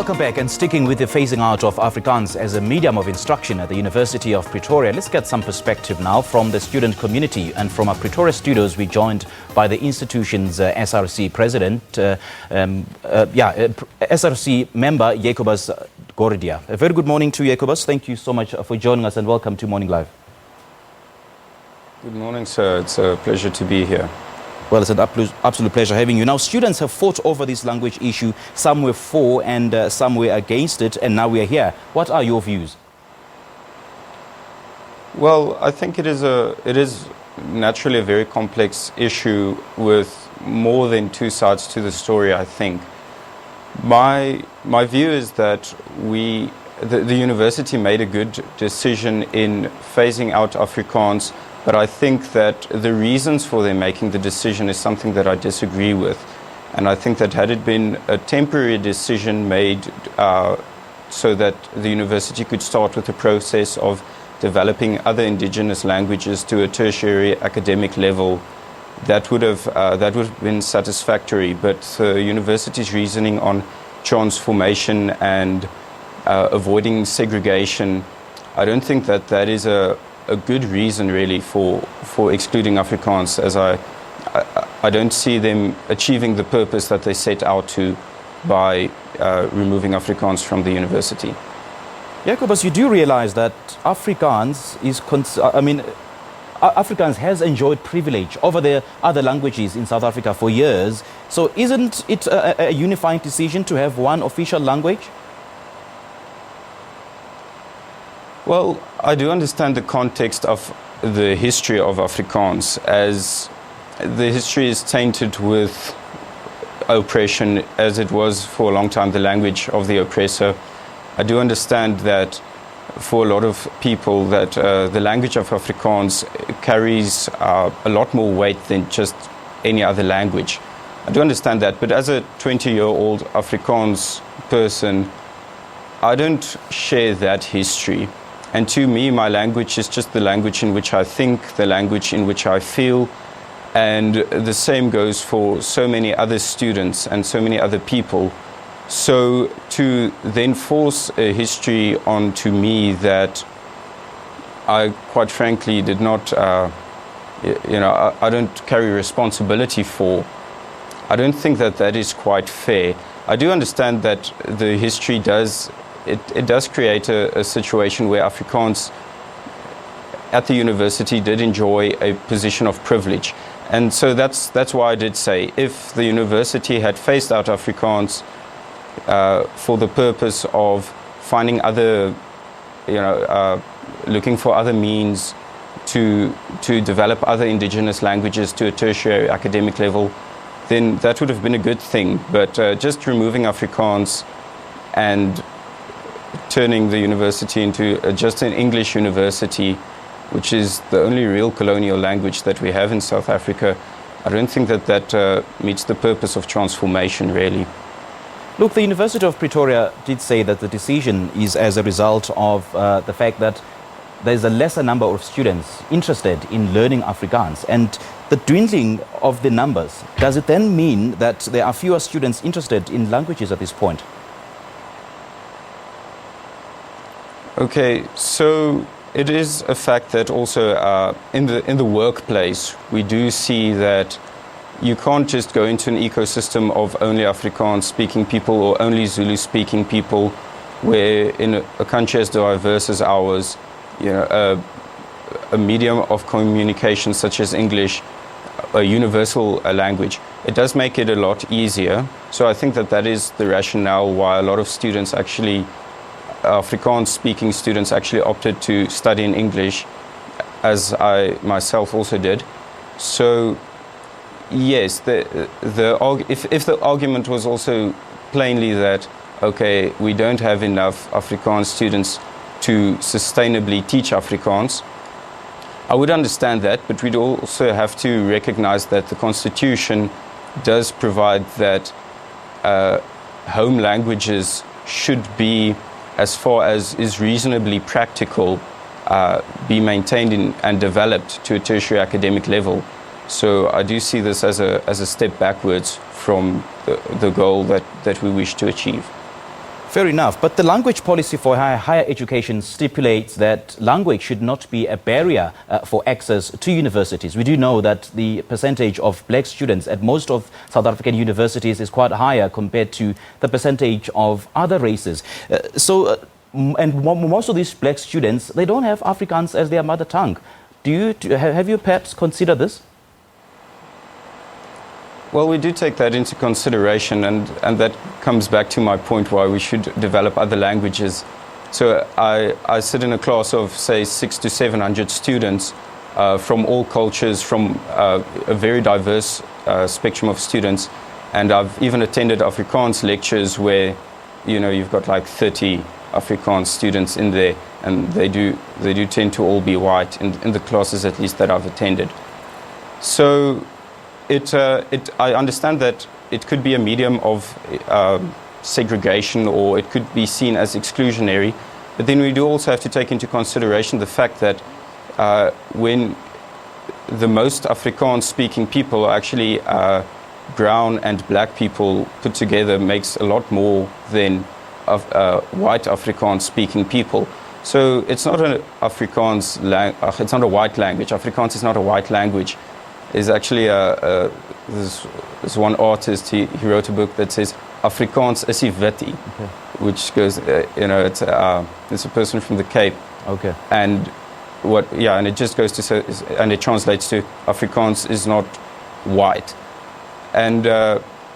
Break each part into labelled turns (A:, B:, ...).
A: Welcome back, and sticking with the phasing out of Afrikaans as a medium of instruction at the University of Pretoria, let's get some perspective now from the student community. And from our Pretoria studios, we're joined by the institution's SRC president, SRC member Jacobus Gordier. A very good morning to Jacobus. Thank you so much for joining us and welcome to Morning Live.
B: Good morning, sir. It's a pleasure to be here.
A: Well, it's an absolute pleasure having you. Now, students have fought over this language issue. Some were for and some were against it, and now we are here. What are your views?
B: Well, I think it is naturally a very complex issue with more than two sides to the story, I think. My view is that the university made a good decision in phasing out Afrikaans, but I think that the reasons for them making the decision is something that I disagree with. And I think that had it been a temporary decision made so that the university could start with the process of developing other indigenous languages to a tertiary academic level, that would have been satisfactory. But the university's reasoning on transformation and avoiding segregation, I don't think that is a good reason really for excluding Afrikaans, as I don't see them achieving the purpose that they set out to by removing Afrikaans from the university.
A: Jacobus, you do realize that Afrikaans Afrikaans has enjoyed privilege over the other languages in South Africa for years. So isn't it a unifying decision to have one official language?
B: Well, I do understand the context of the history of Afrikaans, as the history is tainted with oppression, as it was for a long time the language of the oppressor. I do understand that for a lot of people that the language of Afrikaans carries a lot more weight than just any other language. I do understand that, but as a 20-year-old Afrikaans person, I don't share that history. And to me, my language is just the language in which I think, the language in which I feel. And the same goes for so many other students and so many other people. So to then force a history onto me that I quite frankly did not, I don't carry responsibility for, I don't think that is quite fair. I do understand that the history does create a situation where Afrikaans at the university did enjoy a position of privilege. And so that's why I did say, if the university had phased out Afrikaans for the purpose of finding other, looking for other means to develop other indigenous languages to a tertiary academic level, then that would have been a good thing. But just removing Afrikaans and turning the university into just an English university, which is the only real colonial language that we have in South Africa, I don't think that meets the purpose of transformation, really.
A: Look, the University of Pretoria did say that the decision is as a result of the fact that there's a lesser number of students interested in learning Afrikaans. And the dwindling of the numbers, does it then mean that there are fewer students interested in languages at this point?
B: Okay, so it is a fact that also in the workplace we do see that you can't just go into an ecosystem of only Afrikaans speaking people or only Zulu speaking people, where in a country as diverse as ours, a medium of communication such as English, a universal language, it does make it a lot easier. So I think that is the rationale why a lot of students actually, Afrikaans-speaking students actually opted to study in English, as I myself also did. So, yes, if the argument was also plainly that, okay, we don't have enough Afrikaans students to sustainably teach Afrikaans, I would understand that, but we'd also have to recognize that the Constitution does provide that home languages should be, as far as is reasonably practical, be maintained and developed to a tertiary academic level. So I do see this as a step backwards from the goal that we wish to achieve.
A: Fair enough, but the language policy for higher education stipulates that language should not be a barrier for access to universities. We do know that the percentage of black students at most of South African universities is quite higher compared to the percentage of other races. And most of these black students, they don't have Afrikaans as their mother tongue. Have you perhaps considered this?
B: Well, we do take that into consideration, and that comes back to my point why we should develop other languages. So I sit in a class of, say, 600 to 700 students from all cultures, from a very diverse spectrum of students. And I've even attended Afrikaans lectures where, you've got like 30 Afrikaans students in there, and they do tend to all be white in the classes, at least, that I've attended. So I understand that it could be a medium of segregation, or it could be seen as exclusionary, but then we do also have to take into consideration the fact that when the most Afrikaans-speaking people are actually brown and black people put together, makes a lot more than white Afrikaans-speaking people. So it's not an it's not a white language. Afrikaans is not a white language. Is actually there's one artist, he wrote a book that says Afrikaans is die witty, which goes, it's a person from the Cape.
A: Okay.
B: And and it just goes to say, and it translates to Afrikaans is not white. And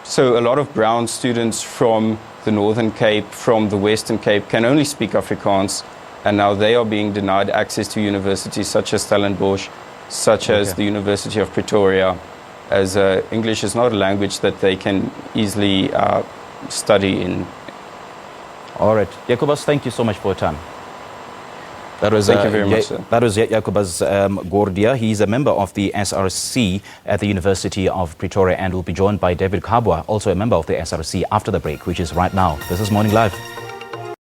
B: so a lot of brown students from the Northern Cape, from the Western Cape, can only speak Afrikaans, and now they are being denied access to universities such as Stellenbosch, such as the University of Pretoria, as English is not a language that they can easily study in.
A: All right. Jacobus, thank you so much for your time.
B: Thank you very much, sir.
A: That was Jacobus Gordier. He's a member of the SRC at the University of Pretoria and will be joined by David Kabwa, also a member of the SRC, after the break, which is right now. This is Morning Live.